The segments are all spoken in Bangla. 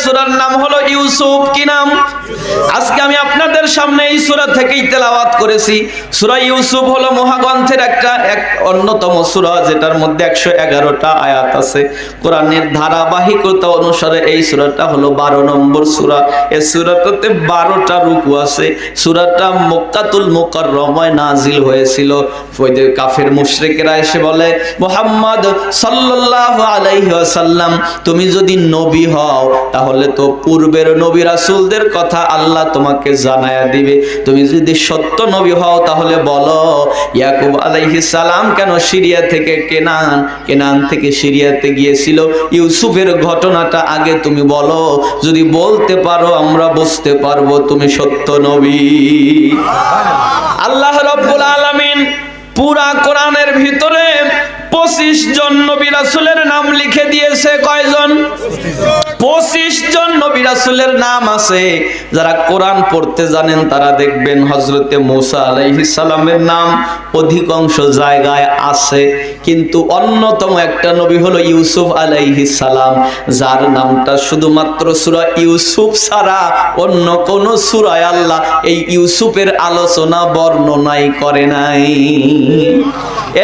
সূরার নাম হলো ইউসুফ। কি নাম? আজকে আমি আপনাদের সামনে এই সূরা থেকেই তেলাওয়াত করেছি। সূরা ইউসুফ হলো মহাগ্রন্থের এক অন্যতম সূরা, যেটার মধ্যে 111টা আয়াত আছে। কোরআনের ধারাবাহিকতা অনুসারে এই সূরাটা হলো 12 নম্বর সূরা। এই সূরাটাতে 12টা রুকু আছে। সূরাটা মক্কাতুল মুকাররমায় নাজিল হয়েছিল। ওইদের কাফের মুশরিকেরা এসে বলে, মুহাম্মদ সাল্লাল্লাহু আলাইহি ওয়াসাল্লাম, তুমি যদি নবী হও তাহলে তো পূর্বের নবী রাসূলদের কথা আল্লাহ তোমাকে জানায়া দিবে। তুমি যদি সত্য নবী হও তাহলে বলো, ইয়াকুব আলাইহিস সালাম কেন সিরিয়া থেকে কেনান থেকে সিরিয়াতে গিয়েছিল? ইউসুফের ঘটনাটা আগে তুমি বলো। যদি বলতে পারো আমরা বুঝতে পারবো তুমি সত্য নবী। আল্লাহ রাব্বুল আলামিন পুরা কোরআনের ভিতরে 25 জন নবী রাসূলের নাম লিখে দিয়েছে। কয়জন? 25 জন নবী রাসূলের নাম আছে। যারা কোরআন পড়তে জানেন তারা দেখবেন হযরতে মূসা আলাইহিস সালামের নাম অধিকাংশ জায়গায় আছে, কিন্তু অন্যতম একটা নবী হলো ইউসুফ আলাইহিস সালাম, যার নামটা শুধুমাত্র সূরা ইউসুফ ছাড়া অন্য কোন সূরায় আল্লাহ এই ইউসুফের আলোচনা বর্ণনাই করে নাই।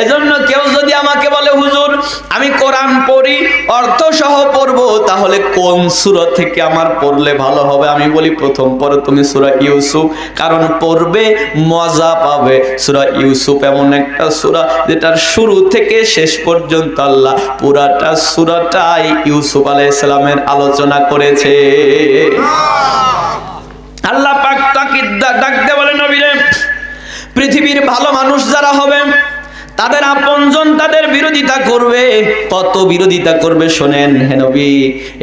এজন্য কেউ যদি আমাকে বলে, হুজুর আমি কোরআন পড়ি, অর্থ সহ পড়বো, তাহলে কোন সূরা থেকে আমার পড়লে ভালো হবে? আমি বলি, প্রথম পড়ো তুমি সূরা ইউসুফ, কারণ পড়বে মজা পাবে। সূরা ইউসুফ এমন একটা সূরা যেটার শুরু থেকে শেষ পর্যন্ত আল্লাহ পুরাটা সূরাটাই ইউসুফ আলাইহিস সালামের আলোচনা করেছে। আল্লাহ পাক তাকে ডাকতে বলে, নবীরে, পৃথিবীর ভালো মানুষ যারা হবে তাদের আপনজন তাদের বিরোধিতা করবে। কত বিরোধিতা করবে শোনেন হে নবী।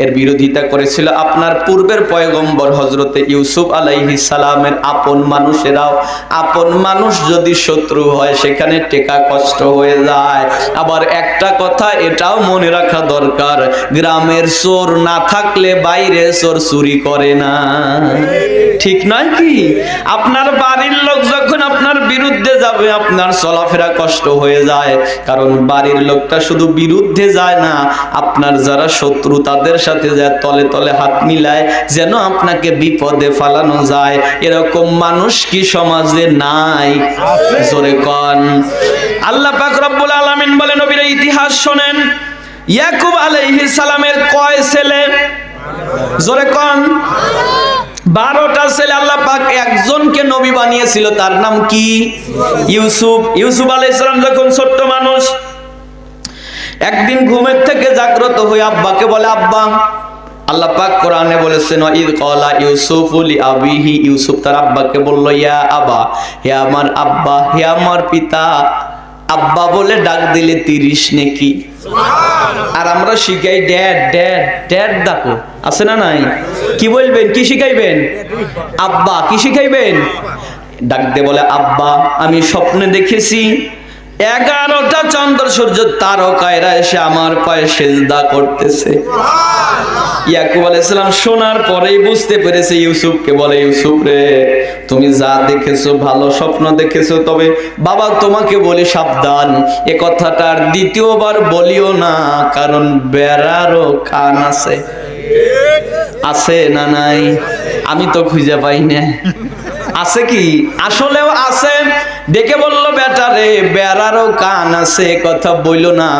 এর বিরোধিতা করেছিল আপনার পূর্বের পয়গম্বর হযরতে ইউসুফ আলাইহিস সালামের আপন মানুষেরাও। আপন মানুষ যদি শত্রু হয় সেখানে টেকা কষ্ট হয়ে যায়। আবার একটা কথা এটাও মনে রাখা দরকার, গ্রামের চোর না থাকলে বাইরে চোর চুরি করে না, ঠিক নয় কি? আপনার বাড়ির লোক যখন আপনার বিরুদ্ধে যাবে আপনার চলাফেরা কষ্ট হয়ে যায়, কারণ বাড়ির লোকটা শুধু বিরুদ্ধে যায় না, আপনার যারা শত্রু তাদের সাথে যায় তলে তলে হাত মিলায় যেন আপনাকে বিপদে ফালানো যায়। এরকম মানুষ কি সমাজে নাই? জোরে কোন। আল্লাহ পাক রব্বুল আলামিন বলেন, নবীর ইতিহাস শোনেন। ইয়াকুব আলাইহিস সালামের কয় ছেলে? জোরে কোন। 12টা ছেলে। আল্লাহ পাক একজনকে নবী বানিয়েছিল, তার নাম কি? ইউসুফ। ইউসুফ আলাইহিস সালাম যখন ছোট্ট মানুষ, একদিন ঘুমের থেকে জাগ্রত হয়ে আব্বাকে বলে, আব্বা। আল্লাহ পাক কোরআনে বলেছেন, ইদ ক্বালা ইউসুফু লিআবিহি, ইউসুফ তার আব্বাকে বলল, ইয়া আবা, হে আমার আব্বা, হে আমার পিতা। আব্বা বলে ডাক দিলে 30 নেকি। আর আমরা শিখাই ড্যাড ড্যাড ড্যাড ডাকো, আছে না নাই? কি বলবেন? কি শিখাইবেন? আব্বা। কি শিখাইবেন? ডাক দিয়ে বলে, আব্বা আমি স্বপ্নে দেখেছি 11টা চন্দ্র সূর্য তারকায়রা এসে আমার পায়ে সেজদা করতেছে। ইয়াকুব আলাইহিস সালাম শোনার পরেই বুঝতে পেরেছে, ইউসুফকে বলে, ইউসুফ রে, তুমি যা দেখেছো ভালো স্বপ্ন দেখেছো, তবে বাবা তোমাকে বলি সাবধান, এ কথাটা আর দ্বিতীয়বার বলিও না, কারণ বেড়ারও কান আছে। আছে না নাই? আমি তো খুঁজে পাই না। আছে কি? আসলেও আছে। ডেকে বলল, বেটা রে, বেড়ারও কান আছে, কথা বইল না।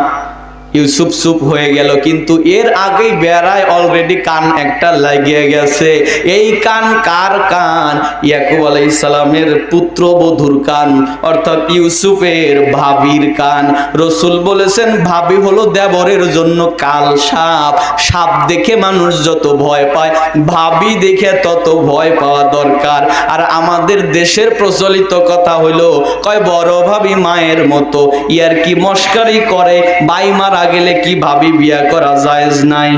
ইউসুফ চুপ হয়ে গেল, কিন্তু এর আগেই বেড়ায় অলরেডি কান একটা লাগিয়ে গেছে। এই কান কার কান? ইয়াকুব আলাইহিস সালামের পুত্রবধূর কান, অর্থাৎ ইউসুফের ভাবির কান। রাসূল বলেছেন, ভাবি হলো দেবরের জন্য কাল সাপ। সাপ দেখে মানুষ যত ভয় পায়, ভাবি দেখে তত ভয় পাওয়া দরকার। আর আমাদের দেশের প্রচলিত কথা হইলো, কয় বড় ভাবি মায়ের মতো, ইয়ার কি মস্কারি করে, বাই মারা গেলে কি ভাবি বিয়ে করা জায়েজ নাই?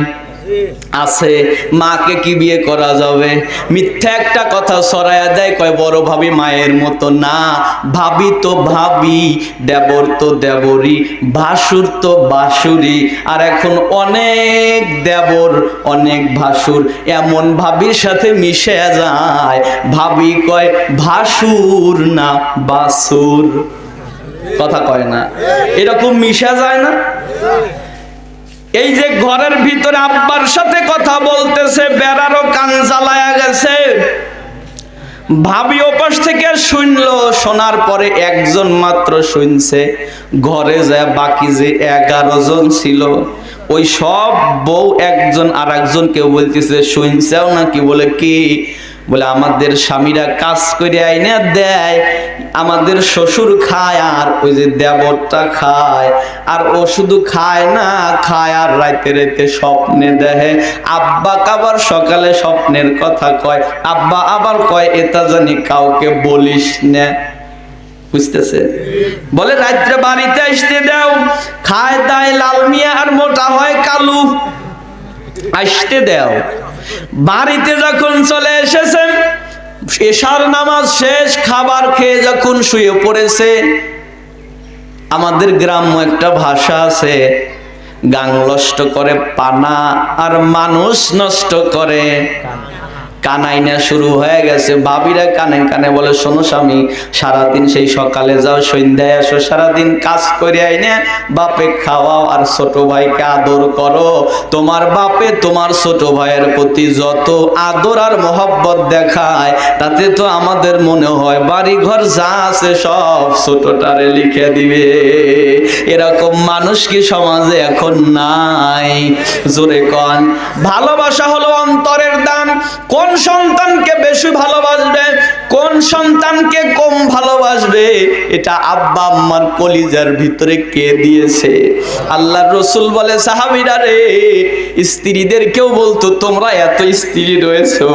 আছে। মাকে কি বিয়ে করা যাবে? মিথ্যা একটা কথা ছড়ায়া দেয়, কয় বড় ভাবি মায়ের মতো না। ভাবি তো ভাবি, দেবর তো দেবরই, ভাসুর তো বাসুরি। আর এখন অনেক দেবর অনেক ভাসুর এমন ভাবির সাথে মিশে যায়, ভাবি কয় ভাসুর না বাসুর। কথা কয় না, এরকম মিশা যায় না? এই যে ঘরের ভিতরে আব্বার সাথে কথা বলতেছে, বেড়ারও কান জ্বালায়া গেছে। ভাবি ওপাশ থেকে শুনলো, শোনার পরে একজন মাত্র শুনছে। ঘরে যায় বাকি যে 11 জন ছিল, ওই সব বউ একজন আর একজনকে বলতেছে, শুনছেও নাকি? বলে কি? বলে আমাদের স্বামীরা কাজ করে আইনে দেয়, আমাদের শ্বশুর খায় আর ওই যে দেবরটা খায়। আর ও শুধু খায় না, খায় আর রাইতে রাইতে স্বপ্নে দেখে। আব্বা আবার সকালে স্বপ্নের কথা কয়, আব্বা আবার কয় এটা জানি কাউকে বলিস না। বুঝতেছে? বলে রাত্রে বাড়িতে আসতে দাও, খায় দায় লাল মিয়া আর মোটা হয় কালু, আসতে দাও। বাড়িতে যখন চলে এসেছেন, এশার নামাজ শেষ, খাবার খেয়ে যখন শুয়ে পড়েছে, আমাদের গ্রাম্য একটা ভাষা আছে, গাং নষ্ট করে পানা আর মানুষ নষ্ট করে কানাইনা। শুরু হয়ে গেছে। ভাবিরা কানে কানে বলে, শোনো স্বামী, সারাদিন সেই সকালে যাও, সন্ধ্যায় আসো, সারাদিন কাজ করে আইনে বাপে খাওয়াও আর ছোট ভাইকে আদর করো। তোমার বাপে তোমার ছোট ভাইয়ের প্রতি যত আদর আর মহব্বত দেখায়, তাতে তো আমাদের মনে হয় বাড়ি ঘর যা আছে সব ছোটটারে লিখে দিবে। এরকম মানুষ কি সমাজে এখন নাই? জোরে কন। ভালোবাসা হলো অন্তরের দান। কোন সন্তানকে বেশি ভালোবাসবে, কোন সন্তানকে কম ভালোবাসবে, এটা আব্বা আম্মার কলিজার ভিতরে কে দিয়েছে? আল্লাহর রাসূল বলে, সাহাবীরা রে, স্ত্রীদেরকেও বলতো তোমরা এত স্ত্রী রয়েছো,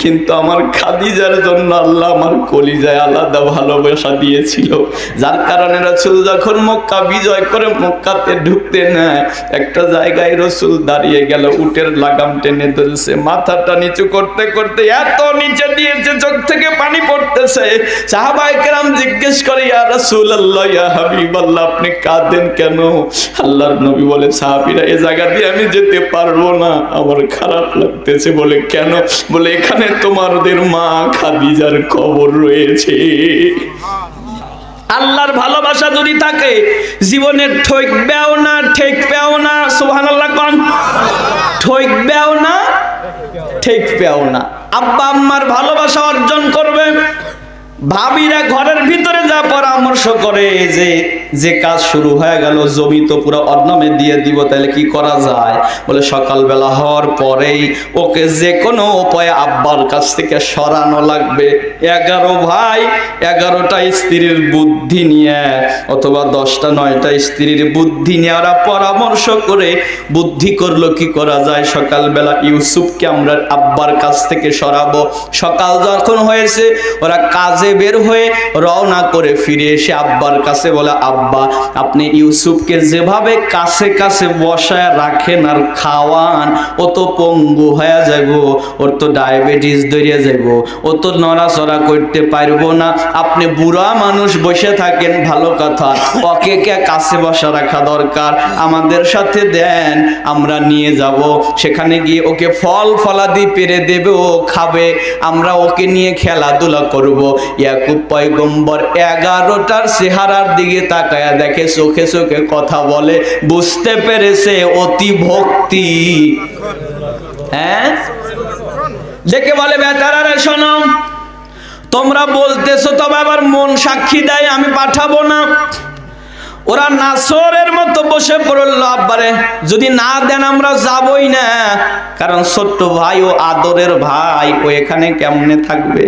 কিন্তু আমার খাদিজার জন্য আল্লাহ আমার কলিজায় আলাদা ভালোবাসা দিয়েছিল। যার কারণে রাসূল যখন মক্কা বিজয় করে মক্কাতে ঢুকতে নেয়, একটা জায়গায় রাসূল দাঁড়িয়ে গেল, উটের লাগাম টেনে ধরেছে, মাথাটা নিচু করতে করতে এত নিচে দিয়েছে, চোখ থেকে পানি পড়তেছে। সাহাবায়ে কেরাম জিজ্ঞেস করে, ইয়া রাসূলুল্লাহ, ইয়া হাবিবাল্লাহ, আপনি কাঁদেন কেন? আল্লাহর নবী বলে, সাহাবীরা, এই জায়গা দিয়ে আমি যেতে পারবো না, আমার খারাপ লাগতেছে। বলে কেন? বলে এখানে তোমাদের মা খাদিজার কবর রয়েছে। আল্লাহর ভালোবাসা যদি থাকে, জীবনে ঠকবেও না, ঠেকবেও না। সুবহানাল্লাহ কোন? ঠকবেও না, ঠেকবেও না। আব্বা আম্মার ভালোবাসা অর্জন করবে। ভাবিরা ঘরের ভিতরে যা পরামর্শ করে, যে কাজ শুরু হয়ে গেল, জমি তো পুরো অন্যমে দিয়ে দিব, তাহলে কি করা যায়? বলে সকালবেলা হওয়ার পরেই ওকে যে কোনো উপায়ে আব্বার কাছ থেকে সরানো লাগবে। 11 ভাই, 11টা স্ত্রীর বুদ্ধি নিয়ে, অথবা 10টা 9টা স্ত্রীর বুদ্ধি নিয়ে ওরা পরামর্শ করে বুদ্ধি করলো কি করা যায়। সকালবেলা ইউসুফকে আমরা আব্বার কাছ থেকে সরাবো। সকাল যখন হয়েছে, ওরা কাজে বের হয়ে রওনা করে ফিরে এসে আব্বার কাছে বলে, আব্বা, আপনি ইউসুফকে যেভাবে কাছে কাছে বসায় রাখেন আর খাওয়ান, ও তো পঙ্গু হয়ে যাব, ওর তো ডায়াবেটিস ধরে যাব, ও তো নড়াচড়া করতে পারবো না। আপনি বুড়া মানুষ বসে থাকেন, ভালো কথা, ওকে কে কাছে বসা রাখা দরকার, আমাদের সাথে দেন, আমরা নিয়ে যাব, সেখানে গিয়ে ওকে ফল ফলাদি পেরে দেবে, ও খাবে, আমরা ওকে নিয়ে খেলাধুলা করব। ইয়াকুব পয়গম্বর 11টার চেহারার দিকে তাকায়া দেখে, চোখে চোখে কথা বলে, বুঝতে পেরেছে অতি ভক্তি। হ্যাঁ, দেখে বলে, বেটারা রে শোনো, তোমরা বলতেছো, তবে আবার মন সাক্ষী দেয়, আমি পাঠাবো না। ওরা নাসরের মতো বসে পড়ল, আব্বারে যদি না দেন আমরা যাবই না, কারণ ছোট্ট ভাই ও আদরের ভাই, ও এখানে কেমনে থাকবে?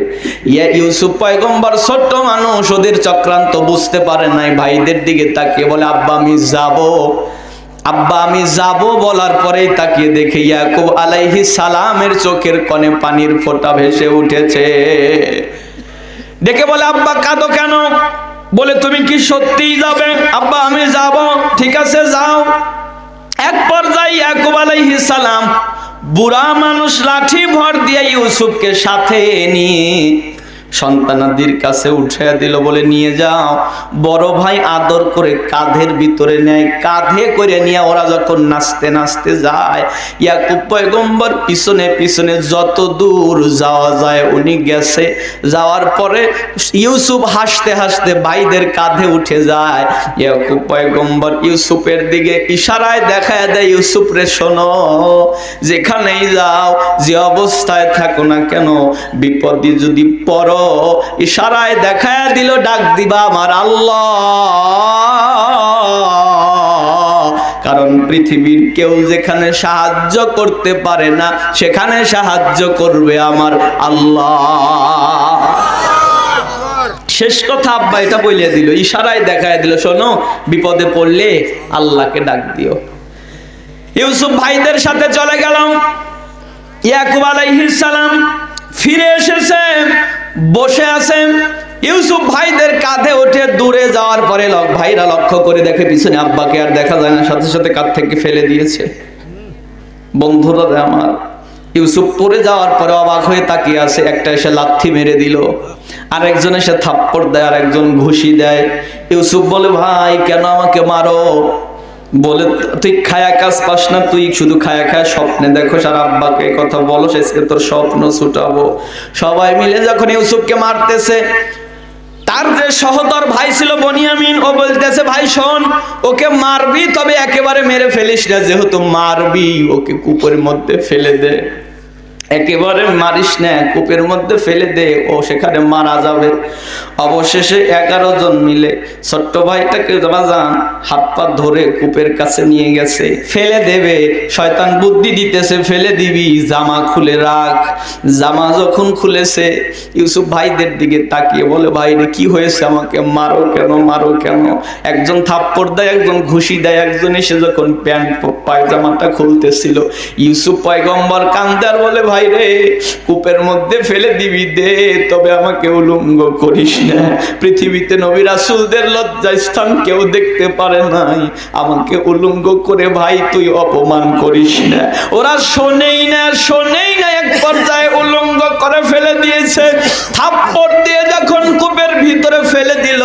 ইউসুফ পয়গম্বর ছোট্ট মানুষ, ওদের চক্রান্ত বুঝতে পারে নাই, ভাইদের দিকে তাকিয়ে বলে, আব্বা আমি যাব, আব্বা আমি যাব। বলার পরেই তাকিয়ে দেখে ইয়াকুব আলাইহিস সালামের চোখের কোণে পানির ফোঁটা ভেসে উঠেছে। দেখে বলে, আব্বা কাঁদো কেন? বলে, তুমি কি সত্যিই যাবে? আব্বা আমি যাব। ঠিক আছে, যাও। এক পর্যায়ে ইয়াকুব আলাইহিস সালাম, বুড়া মানুষ, লাঠি ভর দিয়ে ইউসুফকে সাথে নিয়ে সন্তানাদির কাছে উঠাইয়া দিল, বলে নিয়ে যাও। বড় ভাই আদর করে কাঁধের ভিতরে নেয়, কাঁধে করে নিয়ে ওরা যখন নাচতে নাচতে যায়, ইয়াকুব পয়গম্বর পিছনে পিছনে যত দূর যাওয়া যায় উনি গেছে। যাওয়ার পরে ইউসুফ হাসতে হাসতে ভাইদের কাঁধে উঠে যায়। ইয়াকুব পয়গম্বর ইউসুফের দিকে ইশারায় দেখায় দেয়, ইউসুফ রে শোনো, যেখানেই যাও, যে অবস্থায় থাকো না কেন, বিপদে যদি পড়ো, ইশারায় দেখায় দিল, ডাক দিবা আমার আল্লাহ। কারণ পৃথিবীর কেউ যেখানে সাহায্য করতে পারে না, সেখানে সাহায্য করবে আমার আল্লাহ। শেষ কথা আব্বা এটা বলে দিল, ইশারায় দেখায় দিল, শোনো, বিপদে পড়লে আল্লাহকে ডাক দিও। ইউসুফ ভাইদের সাথে চলে গেলাম। ইয়াকুব আলাইহিস সালাম ফিরে এসেছে, বসে আছেন। ইউসুফ ভাইদের কাঁধে উঠে দূরে যাওয়ার পরে ভাইরা লক্ষ্য করে দেখে পিছনে আব্বাকে আর দেখা যায় না, সাথে সাথে কাঁধ থেকে ফেলে দিয়েছে। বন্ধুরা আমার, ইউসুফ পড়ে যাওয়ার পরে অবাক হয়ে তাকিয়ে আছে। একটা এসে লাথি মেরে দিল, আর একজন এসে থাপ্পড় দেয়, আর একজন ঘুষি দেয়। ইউসুফ বলে, ভাই কেন আমাকে মারো? বলে, তুই খায়া কাজ পাস না, তুই শুধু খায়া খায়া স্বপ্নে দেখো, আর আব্বাকে কথা বলো, সে তোর স্বপ্ন ছুটাবো। সবাই মিলে যখন ইউসুফকে মারতেছে, তার যে সহদর ভাই ছিল বনিয়ামিন, ও বলতেছে, ভাই শোন, ওকে মারবি তবে একেবারে মেরে ফেলিস না, যেহেতু মারবি ওকে কূপের মধ্যে ফেলে দে, একেবারে মারিস না, কূপের মধ্যে ফেলে দে, ও সেখানে মারা যাবে। অবশেষে 11 জন মিলে ছোট্ট ভাইটাকে বাজান হাত পা ধরে কূপের কাছে নিয়ে গেছে, ফেলে দেবে। শয়তান বুদ্ধি দিতেছে, ফেলে দিবি, জামা খুলে রাখ। জামা যখন খুলেছে, ইউসুফ ভাইদের দিকে তাকিয়ে বলে, ভাই রে কি হয়েছে, আমাকে মারো কেন, মারো কেন? একজন থাপ্পড় দেয়, একজন ঘুষি দেয়, একজন এসে যখন প্যান্ট পায়জামাটা খুলতেছিল, ইউসুফ পয়গম্বর কান্দে আর বলে, ভাই রে কূপের মধ্যে ফেলে দিবি, দে, তবে আমাকে উলঙ্গ করিস না। পৃথিবীতে নবী রাসূলদের লজ্জা স্থান কেউ দেখতে পারে নাই, আমাকে উলঙ্গ করে ভাই তুই অপমান করিস না। ওরা শোনেই না, শোনেই না, এক পর্যায়ে উলঙ্গ করে ফেলে দিয়েছে। থাপ্পড় দিয়ে যখন কূপের ভিতরে ফেলে দিল,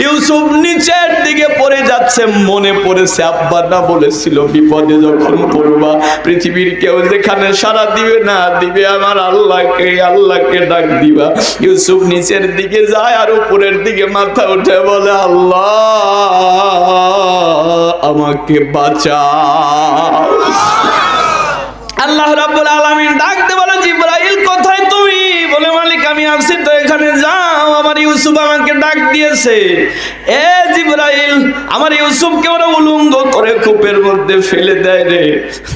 ইউসুফ নিচের দিকে পড়ে যাচ্ছে। মনে পড়েছে আব্বা না বলেছিল, বিপদে যখন পড়বা পৃথিবীর কেউ যেখানে সাড়া দিবে না, দিবে আমার আল্লাহকে, আল্লাহকে ডাক দিবা। ইউসুফ নিচের দিকে যায় আর উপরের দিকে মাথা উঠে বলে, আল্লাহ আমাকে বাঁচাও। আল্লাহ রাব্বুল আলামিন ডাকতে বলে, জিবরাইল কোথায় তুমি? বলে, মালিক আমি আছি তো এখানে, যাও, আমার ইউসুফ আমাকে ডাক দিয়েছে। এ জিবরাইল, আমার ইউসুফকে ওরা উলঙ্গ করে কূপের মধ্যে ফেলে দেয় রে,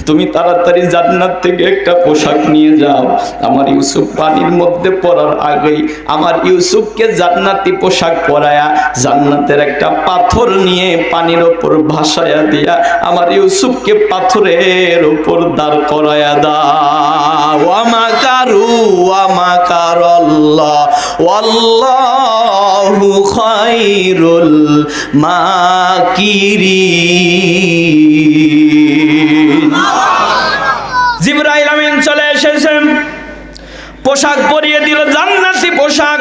তুমি তাড়াতাড়ি জান্নাত থেকে একটা পোশাক নিয়ে যাও। আমার ইউসুফ পানির মধ্যে পড়ার আগেই আমার ইউসুফকে জান্নাতি পোশাক পরায়া জান্নাতের একটা পাথর নিয়ে পানির ওপর ভাসায়া দিয়া আমার ইউসুফকে পাথরের উপর দাঁড় করায়া দাও। ওয়া মাকারু ওয়া মাকারাল্লাহ ওয়াল্লাহু খায়রুল মাকিরিন। জিবরাইল আমিন চলে এসেছেন, পোশাক পরিয়ে দিল, জান্নাতি পোশাক।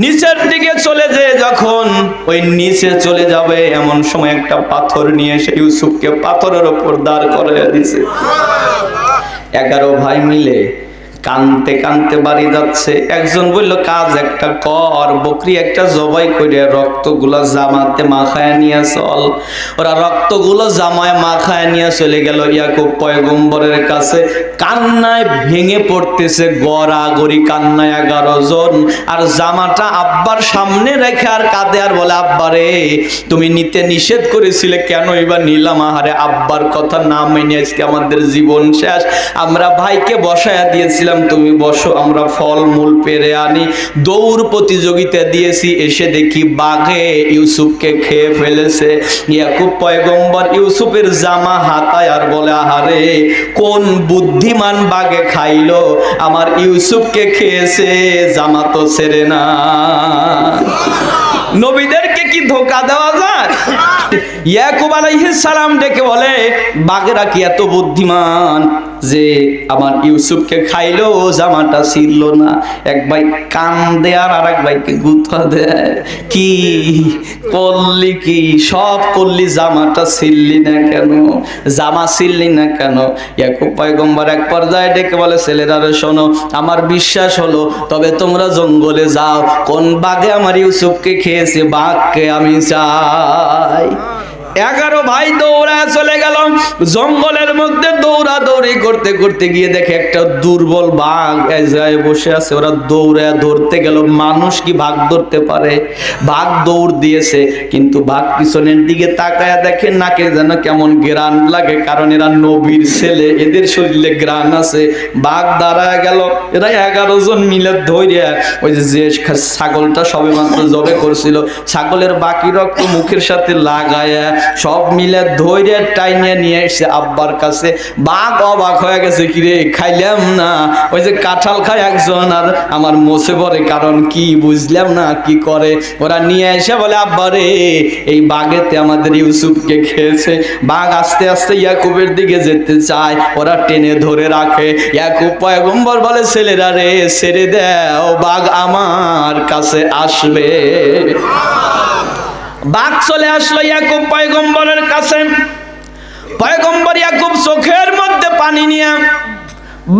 নিচের দিকে চলে যেয়ে যখন ওই নিচে চলে যাবে, এমন সময় একটা পাথর নিয়ে এসে ইউসুফকে পাথরের ওপর দাঁড় করাইয়া দিছে। 11 ভাই মিলে কানতে কানতে বাড়ি যাচ্ছে। একজন বলল, কাজ একটা কর, বকরি একটা জবাই করে রক্তগুলো জামাতে মাখায় নিয়ে চল। ওরা রক্তগুলো জামায় মাখায় নিয়ে চলে গেল ইয়াকুব পয়গম্বরের কাছে। কান্নায় ভেঙে পড়তেছে, গড়াগড়ি কান্নায় 11 জন। আর জামাটা আব্বার সামনে রেখে আর কাঁদে আর বলে, আব্বা রে তুমি নিতে নিষেধ করেছিলে, কেন এবার নিলাম? আহারে আব্বার কথা না মেনে আজকে আমাদের জীবন শেষ। আমরা ভাইকে বসায়া দিয়েছিলাম, তুমি বসো, আমরা ফল মূল পেরে আনি। দৌড় প্রতিযোগিতা দিয়েছি, এসে দেখি বাঘে ইউসুফকে খেয়ে ফেলেছে। ইয়াকুব পয়গম্বর ইউসুফের জামা হাতায় আর বলে, আহারে কোন বুদ্ধিমান বাঘে খাইলো, আমার ইউসুফকে খেয়েছে, জামা তো ছেড়ে না। নবীদেরকে কি ধোঁকা দেওয়া যায়? ইয়াকুব আলাইহিস সালাম ডেকে বলে, বাঘেরা কি এত বুদ্ধিমান? যে আমার ইউসুফকে খাইলো, জামাটা ছিঁড়ল না। এক ভাই কান্দে আর আরেক ভাইকে গুতা দেয়, কি করলি, কি সব করলি, জামাটা ছিঁড়লি না কেন, জামা ছিঁড়লি না কেন? ইয়াকুব পয়গম্বর এক পর্যায়ে ডেকে বলে, ছেলেরা শোনো, আমার বিশ্বাস হলো, তবে তোমরা জঙ্গলে যাও, কোন বাঘে আমার ইউসুফকে খেয়েছে, বাঘকে আমি চাই। 11 ভাই দৌড়া চলে গেল জঙ্গলের মধ্যে, দৌড়াদৌড়ি করতে করতে গিয়ে দেখে একটা দুর্বল বাঘ এক জায়গায় বসে আছে। ওরা দৌড়ে ধরতে গেল। মানুষ কি বাঘ ধরতে পারে? বাঘ দৌড় দিয়েছে, কিন্তু বাঘ পিছনের দিকে তাকায়া দেখে নাকে যেন কেমন গ্রান লাগে, কারণ এরা নবীর ছেলে, এদের শরীরে গ্রান আছে। বাঘ দাঁড়ায় গেল। এরা 11 জন মিলে ধরে ওই যে ছাগলটা সবে মাত্র জবে করছিল, ছাগলের বাকি রক্ত মুখের সাথে লাগায়া সব মিলে ধৈর্য টাইনে নিয়ে এসে আব্বার কাছে। বাঘ অবাক হয়ে গেছে, কিরে খাইলাম না, ওই যে কাঁঠাল খায় একজন আর আমার মোছে পড়ে, কারণ কি বুঝলাম না কি করে। ওরা নিয়ে এসে বলে, আব্বা রে, এই বাঘেতে আমাদের ইউসুফকে খেয়েছে। বাঘ আস্তে আস্তে ইয়াকুবের দিকে যেতে চায়, ওরা টেনে ধরে রাখে। ইয়াকুব পয়গম্বর বলে, ছেলেরা রে, ছেড়ে দাও, বাঘ আমার কাছে আসবে। বাঘ চলে আসলো ইয়াকুব পয়গম্বরের কাছে। পয়গম্বর ইয়াকুব চোখের মধ্যে পানি নিয়ে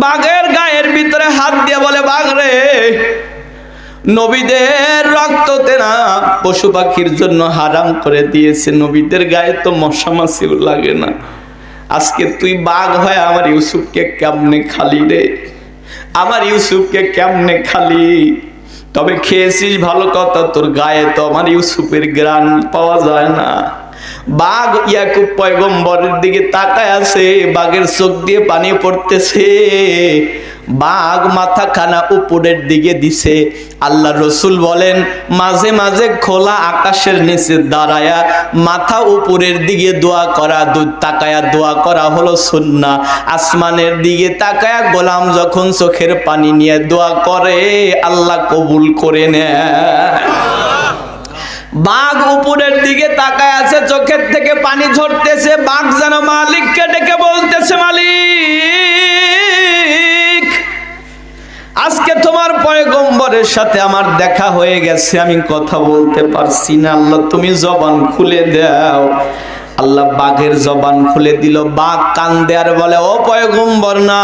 বাঘের গায়ের ভিতরে হাত দিয়ে বলে, বাঘ রে, নবীদের রক্ততে না পশু পাখির জন্য হারাম করে দিয়েছে, নবীদের গায়ে তো মশা মাছিও লাগে না, আজকে তুই বাঘ হয়ে আমার ইউসুফকে কেমনে খালি রে, আমার ইউসুফকে কেমনে খালি? তবে খেয়েছিস ভালো কথা, তোর গায়ে তো আমার ইউসুফের গ্রান পাওয়া যায় না। বাঘ ইয়াকুব পয়গম্বরের দিকে তাকায় আছে, বাঘের চোখ দিয়ে পানি পড়তেছে। বাঘ মাথা খানা উপরের দিকে দিছে। আল্লাহ রসুল বলেন, মাঝে মাঝে খোলা আকাশের নিচে দাঁড়ায়া মাথা উপরের দিকে দোয়া করা, তাকায়া দোয়া করা হলো সুন্নাহ। আসমানের দিকে তাকায়া গোলাম যখন চোখের পানি নিয়ে দোয়া করে, আল্লাহ কবুল করে নেয়। বাঘ উপরের দিকে তাকায় আছে, চোখের থেকে পানি ঝরতেছে। বাঘ যেন মালিককে ডেকে বলতেছে, মালিক, আজকে তোমার পয়গম্বরের সাথে আমার দেখা হয়ে গেছে, আমি কথা বলতে পারছি না, আল্লাহ তুমি জবান খুলে দাও। আল্লাহ বাঘের জবান খুলে দিল। বাঘ কান্দে আর বলে, ও পয়গম্বর, না,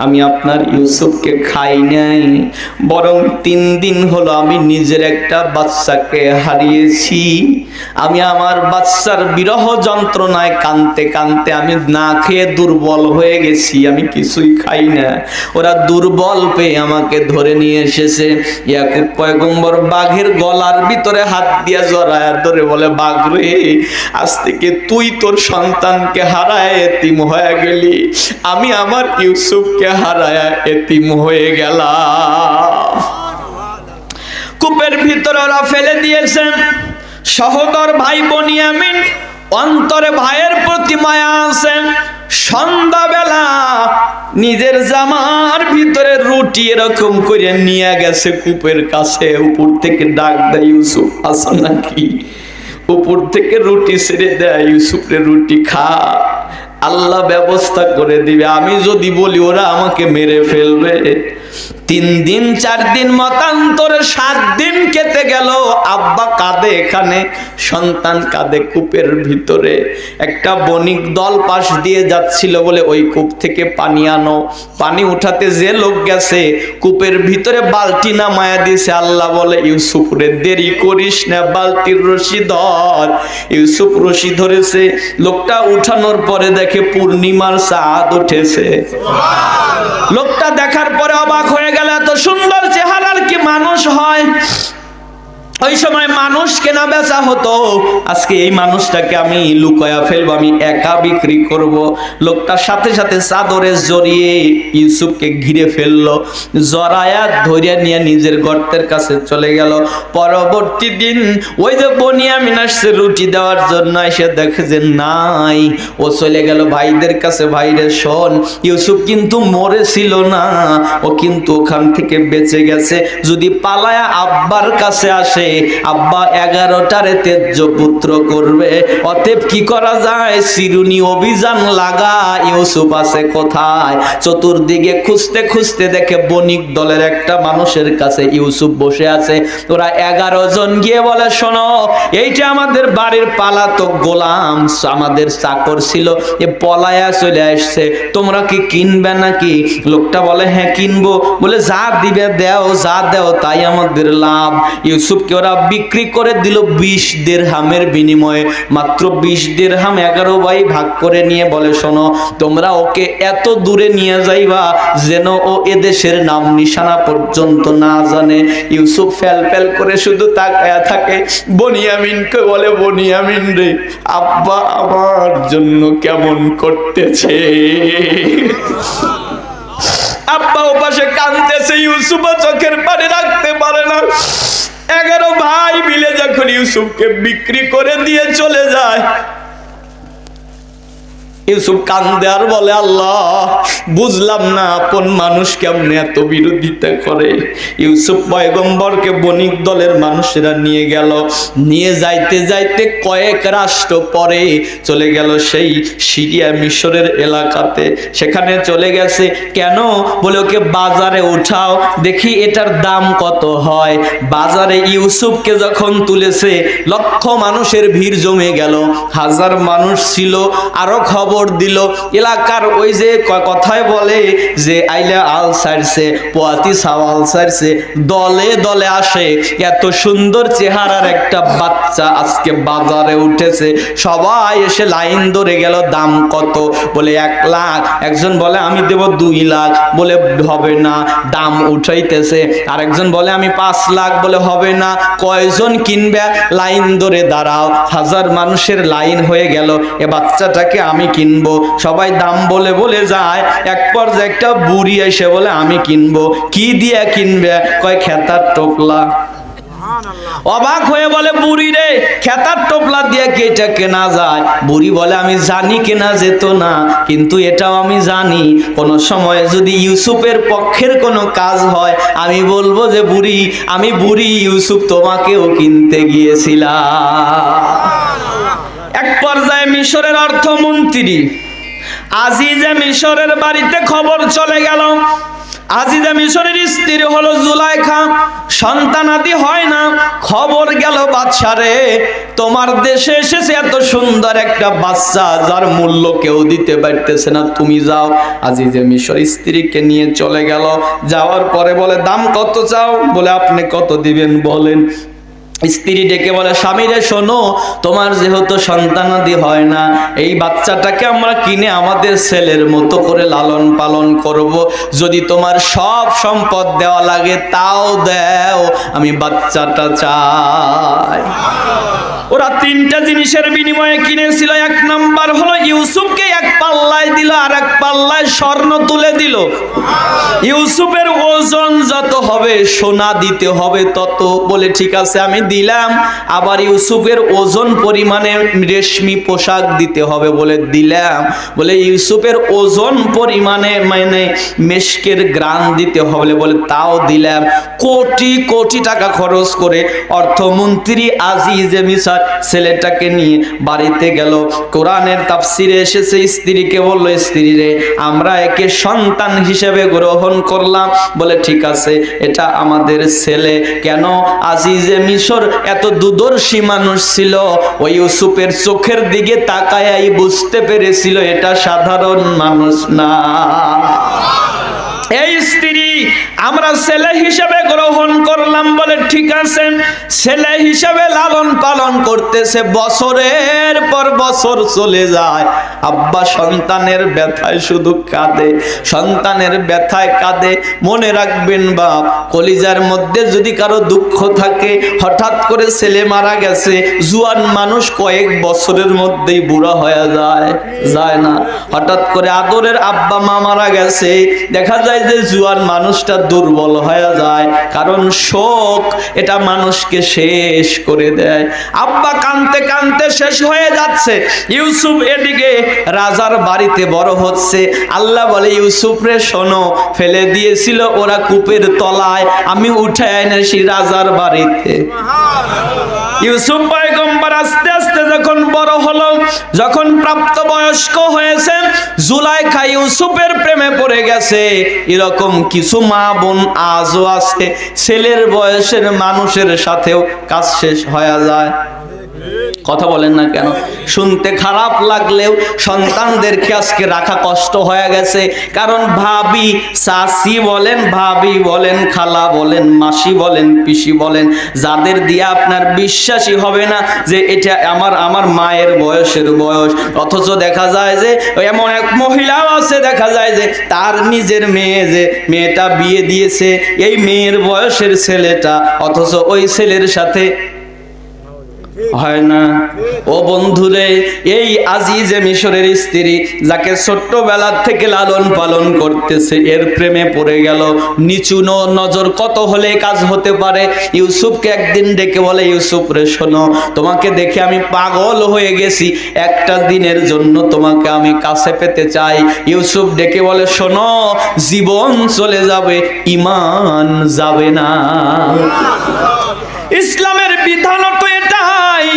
আমি আপনার ইউসুফকে খাই নাই, বরং 3 দিন হলো আমি নিজের একটা বাচ্চাকে হারিয়েছি। আমি আমার বাচ্চার বিরহ যন্ত্রণায় কাঁদতে কাঁদতে আমি না খেয়ে দুর্বল হয়ে গেছি, আমি কিছুই খাই না। ওরা দুর্বল পেয়ে আমাকে ধরে নিয়ে এসেছে। ইয়াকুব পয়গম্বর বাঘের গলার ভিতরে হাত দিয়ে জড়ায় ধরে বলে, বাঘ রে, আজ থেকে তুই তোর সন্তানকে হারায় এতিম হয়ে গেলি, আমি আমার ইউসুফকে হারায়া এতিম হয়ে গেলাম। কূপের ভিতরে ওরা ফেলে দিয়েছেন। সহোদর ভাই বনিয়ামিন অন্তরে ভাইয়ের প্রতি মায়া আছে। সন্ধ্যাবেলা নিজের জামার ভিতরে রুটি এরকম করে নিয়ে গেছে কূপের কাছে। উপর থেকে ডাক দেয়, ইউসুফ আসো নাকি? উপর থেকে রুটি ছেড়ে দেয়, ইউসুফরে রুটি খা, আল্লাহ ব্যবস্থা করে দিবে। আমি যদি বলি ওরা আমাকে মেরে ফেলবে। 3 দিন 4 দিন মতান্তরে 7 দিন কেটে গেল। আব্বা কাঁদে এখানে, সন্তান কাঁদে কূপের ভিতরে। একটা বণিক দল পাশ দিয়ে যাচ্ছিল বলে ওই কূপ থেকে পানি আনো। পানি উঠাতে যে লোক গেছে, কূপের ভিতরে বালতি নামায়া দিয়েছে। আল্লাহ বলে, ইউসুফ রে, দেরি করিস না, বালতির রশি ধর। ইউসুফ রশি ধরেছে। লোকটা উঠানোর পরে দেখে পূর্ণিমার চাঁদ উঠেছে। লোকটা দেখার পরে অবাক হয়ে গেল, এত সুন্দর চেহারার কি মানুষ হয়? ওই সময় মানুষ কেনা বেচা হতো, আজকে এই মানুষটাকে আমি লুকায়া ফেলবো, আমি একা বিক্রি করব। লোকটার সাথে সাথে চাদরে জড়িয়ে ইউসুফকে ঘিরে ফেললো, জড়ায়া ধরে নিয়ে নিজের গর্তের কাছে চলে গেল। পরবর্তী দিন ওই যে বনিয়ামিন আসছে রুটি দেওয়ার জন্য, এসে দেখে যে নাই। ও চলে গেল ভাইদের কাছে, ভাইরে শোন, ইউসুফ কিন্তু মরেছিল না, ও কিন্তু ওখান থেকে বেঁচে গেছে। যদি পালায়া আব্বার কাছে আসে, আব্বা 11টারে তেজ্য পুত্র করবে, অতএব কি করা যায়, চিরুনি অভিযান লাগা, ইউসুফ আছে কোথায়। চতুর্দিকে খুঁজতে খুঁজতে দেখে বণিক দলের একটা মানুষের কাছে ইউসুফ বসে আছে। ওরা 11 জন গিয়ে বলে, শোনো, এইটা আমাদের বাড়ির পালাতক গোলাম, আমাদের চাকর ছিল, এ পলায়া চলে আসছে, তোমরা কি কিনবে নাকি? লোকটা বলে, হ্যাঁ কিনবো। বলে, যা দিবে দেও, যা দেও তাই আমাদের লাভ। ইউসুফকে ওরা বিক্রি করে দিল 20 দিরহামের বিনিময়ে, মাত্র 20 দিরহাম 11 ভাই ভাগ করে নিয়ে বলে, শোনো, তোমরা ওকে এত দূরে নিয়ে যাইবা যেন ও এদেশের নাম নিশানা পর্যন্ত না জানে। ইউসুফ ফেল ফেল করে শুধু তাকায়া থাকে। বনিয়ামিনকে বলে, বনিয়ামিন রে, আব্বা আমার জন্য কেমন করতেছে। আব্বা ও পাশে কাঁদতেছে, ইউসুফ চোখের পানি রাখতে পারে না। 11 ভাই মিলে যখন ইউসুফকে বিক্রি করে দিয়ে চলে যায়, ইউসুফ কান্দে আর বলে, আল্লাহ, বুঝলাম না আপন মানুষ কেমনে এত বিরোধিতা করে। ইউসুফ পয়গম্বরকে বণিক দলের মানুষেরা নিয়ে গেল। নিয়ে যাইতে যাইতে কয়েক রাষ্ট্র পরে চলে গেল সেই সিরিয়া মিশরের এলাকাতে। সেখানে চলে গেছে কেন? বলে, ওকে বাজারে উঠাও, দেখি এটার দাম কত হয়। বাজারে ইউসুফকে যখন তুলেছে, লক্ষ মানুষের ভিড় জমে গেল। 1000 মানুষ ছিল। আরো খবর দিল, এলাকার ওই যে কথায় বলে যে আইলে আল সারছে, পোয়াতি সাওয়াল সারছে, দলে দলে আসে। এত সুন্দর চেহারার একটা বাচ্চা আজকে বাজারে উঠেছে। সবাই এসে লাইন ধরে গেল, দাম কত? বলে 1 লাখ। একজন বলে, আমি দেব 2 লাখ। বলে, হবে না, দাম উঠাইতেছে। আরেকজন বলে, আমি 5 লাখ। বলে, হবে না, কয়জন কিনবে? লাইন ধরে দাঁড়াও। 1000 মানুষের লাইন হয়ে গেল। এ বাচ্চাটাকে আমি কিনবো। সবাই দাম বলে বলে যায়। এক পর্যায়ে একটা বুড়ি এসে বলে, আমি কিনবো। কি দিয়ে কিনবে? কয়, খেতার টোপলা। অবাক হয়ে বলে, বুড়ি রে, খেতার টোপলা দিয়ে কি এটা কেনা যায়? বুড়ি বলে, আমি জানি কেনা যেত না, কিন্তু এটাও আমি জানি, কোন সময় যদি ইউসুফের পক্ষের কোনো কাজ হয়, আমি বলবো যে বুড়ি, আমি বুড়ি ইউসুফ তোমাকেও কিনতে গিয়েছিলাম। এক পর্যায়ে মিশরের অর্থমন্ত্রী আজিজে মিশরের বাড়িতে খবর চলে গেল। আজিজা মিশরের স্ত্রী হলো জুলাইখা, সন্তানাদি হয় না। খবর গেল, বাদশারে, তোমার দেশে এসেছে এত সুন্দর একটা বাচ্চা, যার মূল্য কেউ দিতে পারতেছে না, তুমি যাও। আজিজা মিশর স্ত্রীকে নিয়ে চলে গেল। যাওয়ার পরে বলে, দাম কত চাও? বলে, আপনি কত দিবেন বলেন। স্ত্রী ডেকে বলে, স্বামী রে, শোনো, তোমার যেহেতু সন্তানাদি হয় না, এই বাচ্চাটাকে আমরা কিনে আমাদের ছেলের মতো করে লালন পালন করব। যদি তোমার সব সম্পদ দেওয়া লাগে তাও দাও, আমি বাচ্চাটা চাই। ওরা 3টা জিনিসের বিনিময়ে কিনেছিল। 1 নাম্বার হলো ইউসুফকে 1 পাল্লায় দিল, আর 1 পাল্লায় স্বর্ণ তুলে দিল। ইউসুফের ওজন যত হবে সোনা দিতে হবে তত। বলে, ঠিক আছে, আমি দিলাম। আবার ইউসুফের ওজন পরিমাণে রেশমি পোশাক দিতে হবে। বলে, দিলাম। বলে, ইউসুফের ওজন পরিমাণে মানে মেশকের গ্রান দিতে হবে। বলে, তাও দিলাম। কোটি কোটি টাকা খরচ করে অর্থমন্ত্রী আজিজে মিশর ছেলেটাকে নিয়ে বাড়িতে গেল। কোরআনের তাফসিরে এসেছে, স্ত্রীকে বলল, স্ত্রী রে, আমরা একে সন্তান হিসেবে গ্রহণ করলাম। বলে, ঠিক আছে, এটা আমাদের ছেলে। কেন? আজিজে মিশর এত দুদর্শী মানুষ ছিল, ওই ইউসুফের চোখের দিকে তাকায়াই বুঝতে পেরেছিল এটা সাধারণ মানুষ না। এই স্ত্রী আমরা ছেলে হিসেবে গ্রহণ করলাম। বলে, ঠিক আছে, ছেলে হিসেবে লালন পালন করতেছে। বছরের পর বছর চলে যায়। আব্বা সন্তানের ব্যথায় শুধু কাঁদে, সন্তানের ব্যথায় কাঁদে। মনে রাখবেন বাপ, কলিজার মধ্যে যদি কারো দুঃখ থাকে, হঠাৎ করে ছেলে মারা গেছে, জুয়ান মানুষ কয়েক বছরের মধ্যেই বুড়া হয়ে যায়, যায় না? হঠাৎ করে আদরের আব্বা মা মারা গেছে, দেখা যায় যায় যে জুয়ান মানুষটা দুর্বল হয়ে যায়, কারণ শোক এটা মানুষকে শেষ করে দেয়। আব্বা কাঁদতে কাঁদতে শেষ হয়ে যাচ্ছে, ইউসুফ এদিকে রাজার বাড়িতে বড় হচ্ছে। আল্লাহ বলে, ইউসুফ রে শোনো, ফেলে দিয়েছিল ওরা কূপের তলায়, আমি উঠে এনেছি রাজার বাড়িতে। ইউসুফ পয়গম্বর আস্তে আস্তে যখন বড় হলো, যখন প্রাপ্তবয়স্ক হয়েছে, জুলাইখা ইউসুফের প্রেমে পড়ে গেছে। এরকম কিছু মা বোন আজও আছে, ছেলের বয়সের মানুষের সাথেও কাজ শেষ হয়ে যায়। কথা বলেন না কেন? শুনতে খারাপ লাগলেও সন্তানদেরকে আজকে রাখা কষ্ট হয়ে গেছে, কারণ ভাবি, চাচি বলেন, ভাবি বলেন, খালা বলেন, মাসি বলেন, পিসি বলেন, যাদের দিয়ে আপনার বিশ্বাসই হবে না যে এটা আমার মায়ের বয়সের বয়স। অথচ দেখা যায় যে এমন এক মহিলাও আছে, দেখা যায় যে তার নিজের মেয়ে, যে মেয়েটা বিয়ে দিয়েছে এই মেয়ের বয়সের ছেলেটা, অথচ ওই ছেলের সাথে হয় না। ও বন্ধুরে, এই আজিজে মিশরের স্ত্রী, যাকে ছোট্টবেলা থেকে লালন পালন করতেছে, এর প্রেমে পড়ে গেল। নিচু নজর কত হলে কাজ হতে পারে। ইউসুফকে একদিন ডেকে বলে, ইউসুফ রে শোনো, তোমাকে দেখে আমি পাগল হয়ে গেছি, একটা দিনের জন্য তোমাকে আমি কাছে পেতে চাই। ইউসুফ ডেকে বলে, শোনো, জীবন চলে যাবে, ঈমান যাবে না। ইসলামের বিধান তো এটাই,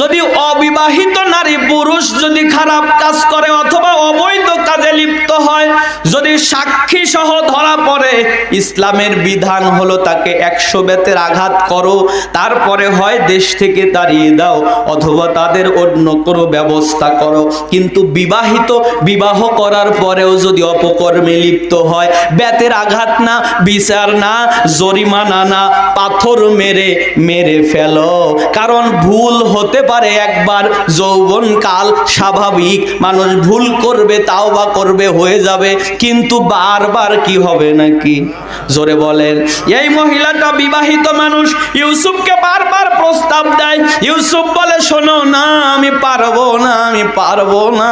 যদি অবিবাহিত নারী পুরুষ যদি খারাপ কাজ করে অথবা অবৈধ কাজে লিপ্ত হয়, যদি সাক্ষী সহ ধরা পড়ে, ইসলামের বিধান হলো তাকে 100 বেতের আঘাত করো, তারপরে হয় দেশ থেকে তাড়িয়ে দাও অথবা তাদের অন্য কোনো ব্যবস্থা করো। কিন্তু বিবাহিত, বিবাহ করার পরেও যদি অপকর্মে লিপ্ত হয়, বেতের আঘাত না, বিচার না, জরিমানা না, পাথর মেরে মেরে ফেলো। কারণ ভুল হতে পারে একবার, যৌবনকাল স্বাভাবিক, মানুষ ভুল করবে, তাওবা করবে, হয়ে যাবে, কিন্তু বারবার কি হবে নাকি? জোরে বলেন। এই মহিলাটা বিবাহিত মানুষ, ইউসুফকে বারবার প্রস্তাব দেয়। ইউসুফ বলে, শোনো না, আমি পারবো না, আমি পারবো না।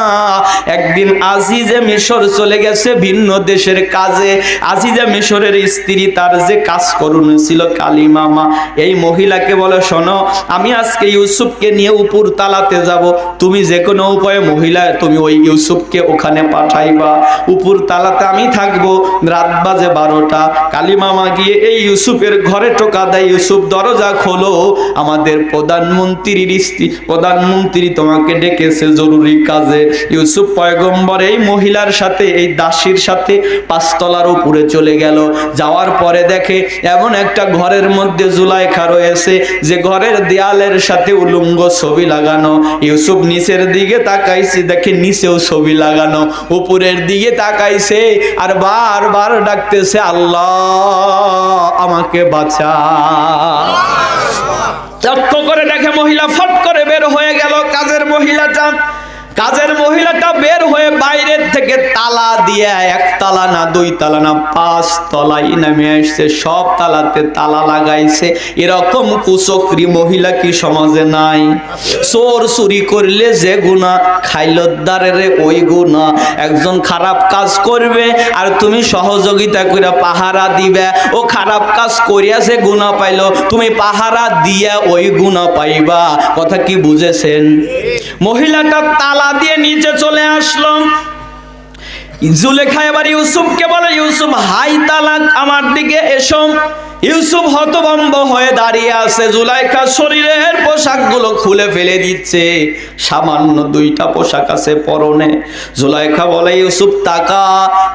একদিন আজিজে মিশর চলে গেছে ভিন্ন দেশের কাজে। আজিজে মিশরের স্ত্রী, তার যে কাজ করুন ছিল কালিমামা, এই মহিলাকে বলে, শোনো, আমি আজকে ইউসুফকে নিয়ে উপর তালাতে যাব, তুমি যে কোনো উপায়ে মহিলা তুমি ওই ইউসুফকে ওখানে পাঠাইবা, উপর তালাতে আমি থাকবো। রাত বাজে 12টা। কালিমামা গিয়ে এই ইউসুফের ঘরে টোকা দেয়, ইউসুফ দরজা খোলো, আমাদের প্রধানমন্ত্রীর স্ত্রী, প্রধানমন্ত্রী তোমাকে ডেকেছে জরুরি কাজে। ইউসুফ পয়গম্বর এই মহিলার সাথে, এই দাসীর সাথে 5 তলার উপরে চলে গেল। যাওয়ার পরে দেখে এমন একটা ঘরের মধ্যে জুলাইখা রয়েছে, যে ঘরের দেয়ালের সাথে উলঙ্গ ছবি লাগানো। ইউসুফ নিচের দিকে তাকাইছে, দেখে নিচেও ছবি লাগানো। উপরের দিকে তাকাইছে আর বারবার ডাকতেছে, আল্লাহ আমাকে বাঁচা। লক্ষ্য করে দেখে মহিলা ফট করে বের হয়ে গেল। কাজের মহিলাটা বের হয়ে বাইরের থেকে তালা দিয়ে, 1 তালা না, 2 তালা না, 5 তলায় নেমে আসছে। সব তালাতে তালা লাগাইছে। এরকম কুচক্রী মহিলা কি সমাজে নাই? চোর চুরি করলে যে গুনাহ, খাইলদারের ওই গুনাহ। একজন খারাপ কাজ করবে আর তুমি সহযোগিতা করে পাহারা দিবে, ও খারাপ কাজ করিয়াছে, গুনাহ পাইলো, তুমি পাহারা দিয়া ওই গুনাহ পাইবা। কথা কি বুঝেছেন? মহিলাটা তালা দিয়ে নিচে চলে আসলো। জুলেখা এবার ইউসুফকে বলে, ইউসুফ হাই তালাক, আমার দিকে এসো। ইউসুফ হতভম্ব হয়ে দাঁড়িয়ে আছে। জুলাইখা শরীরের পোশাকগুলো খুলে ফেলে দিচ্ছে, সামান্য 2টা পোশাক আছে পরনে। জুলাইখা বলে, ইউসুফ তাকা।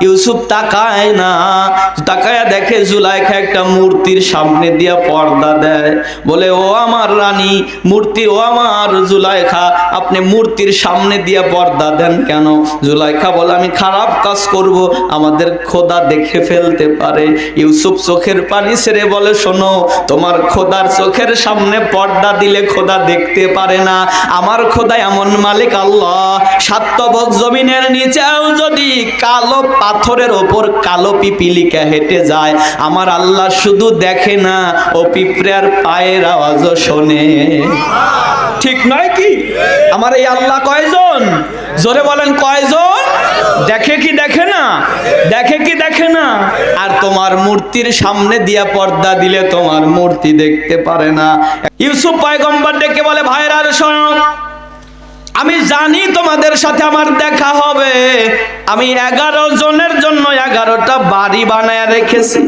ইউসুফ তাকায় না, তাকায় দেখে জুলাইখা একটা মূর্তির সামনে দিয়ে পর্দা দেয়। বলে, ও আমার রানী, মূর্তি, ও আমার জুলাইখা, আপনি মূর্তির সামনে দিয়ে পর্দা দেন কেন? জুলাইখা বলে, আমি খারাপ কাজ করব, আমাদের খোদা দেখে ফেলতে পারে। ইউসুফ চোখের পানি ছেড়ে বলে, শোনো, তোমার খোদার চোখের সামনে পর্দা দিলে খোদা দেখতে পারে না। আমার খোদা এমন মালিক আল্লাহ, 7 তবক জমিনের নিচেও যদি কালো পাথরের ওপর কালো পিপিলিকা হেঁটে যায়, আমার আল্লাহ শুধু দেখে না, ও পিঁপড়ার পায়ের আওয়াজও শোনে। ঠিক নয় কি? আমার এই আল্লাহ কয়জন? জোরে বলেন, কয়জন? দেখে কি দেখে না? দেখে কি দেখে না? আর তোমার মূর্তির সামনে দিয়া পর্দা দিলে তোমার মূর্তি দেখতে পারে না। ইউসুফ পয়গম্বর ডেকে বলে, ভাইরা শোনো, আমি জানি তোমাদের সাথে আমার দেখা হবে। আমি 11 জনের জন্য 11টা বাড়ি বানায় রেখেছি।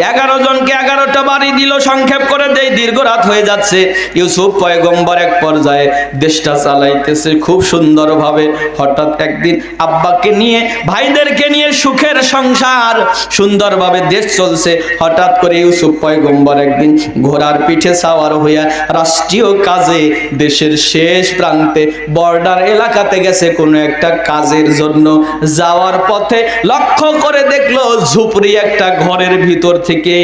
11 জনকে 11টা বাড়ি দিল। সংক্ষেপ করে দেই, দীর্ঘ রাত হয়ে যাচ্ছে। ইউসুফ পয়গম্বর এক পর্যায়ে দেশটা চালাইতেছে খুব সুন্দরভাবে। হঠাৎ একদিন আব্বাকে নিয়ে, ভাইদেরকে নিয়ে সুখের সংসার, সুন্দরভাবে দেশ চলছে। হঠাৎ করে ইউসুফ পয়গম্বর একদিন ঘোড়ার পিঠে সাওয়ার হইয়া রাষ্ট্রীয় কাজে দেশের শেষ প্রান্ত বর্ডার এলাকাতে গেছে কোনো একটা কাজের জন্য। যাওয়ার পথে লক্ষ্য করে দেখলো ঝুপড়ি একটা ঘরের ভিতর থেকে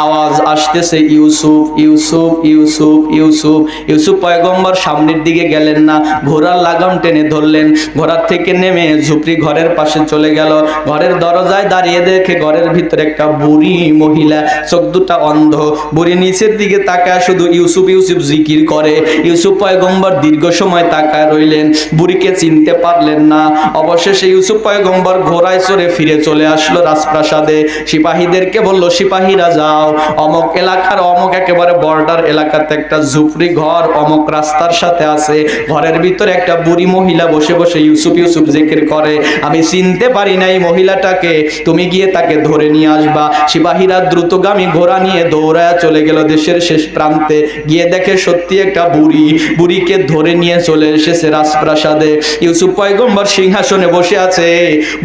আওয়াজ আসতেছে, ইউসুফ ইউসুফ ইউসুফ ইউসুফ। ইউসুফ পয়গম্বর সামনের দিকে গেলেন না, ঘোড়ার লাগাম টেনে ধরলেন। ঘোড়ার থেকে নেমে ঝুপড়ি ঘরের পাশে চলে গেল। ঘরের দরজায় দাঁড়িয়ে দেখে ঘরের ভিতরে একটা বুড়ি মহিলা, চোখ দুটা অন্ধ। বুড়ি নিচের দিকে তাকায় শুধু ইউসুফ ইউসুফ জিকির করে। ইউসুফ পয়গম্বর দীর্ঘ সময় তাকায় রইলেন, বুড়িকে চিনতে পারলেন না। অবশেষে ইউসুফ পয়গম্বর ঘোড়ায় চড়ে ফিরে চলে আসলো রাজপ্রাসাদে। সিপাহীদেরকে বলল, সিপাহীরা যাও, অমক এলাকার অমক একেবারে বর্ডার এলাকাতে একটা ঝুপড়ি ঘর অমক রাস্তার সাথে আছে। ঘরের ভিতরে একটা বুড়ি মহিলা বসে বসে ইউসুফ ইউসুফ জিকির করে। আমি চিনতে পারি না এই মহিলাটাকে, তুমি গিয়ে তাকে ধরে নিয়ে আসবা। সিপাহীরা দ্রুতগামী ঘোড়া নিয়ে দৌড়ায় চলে গেল দেশের শেষ প্রান্তে। গিয়ে দেখে সত্যি একটা বুড়ি। বুড়িকে ধরে নিয়ে চলে এসেছে রাজপ্রাসাদে। ইউসুফ পয়গম্বর সিংহাসনে বসে আছে,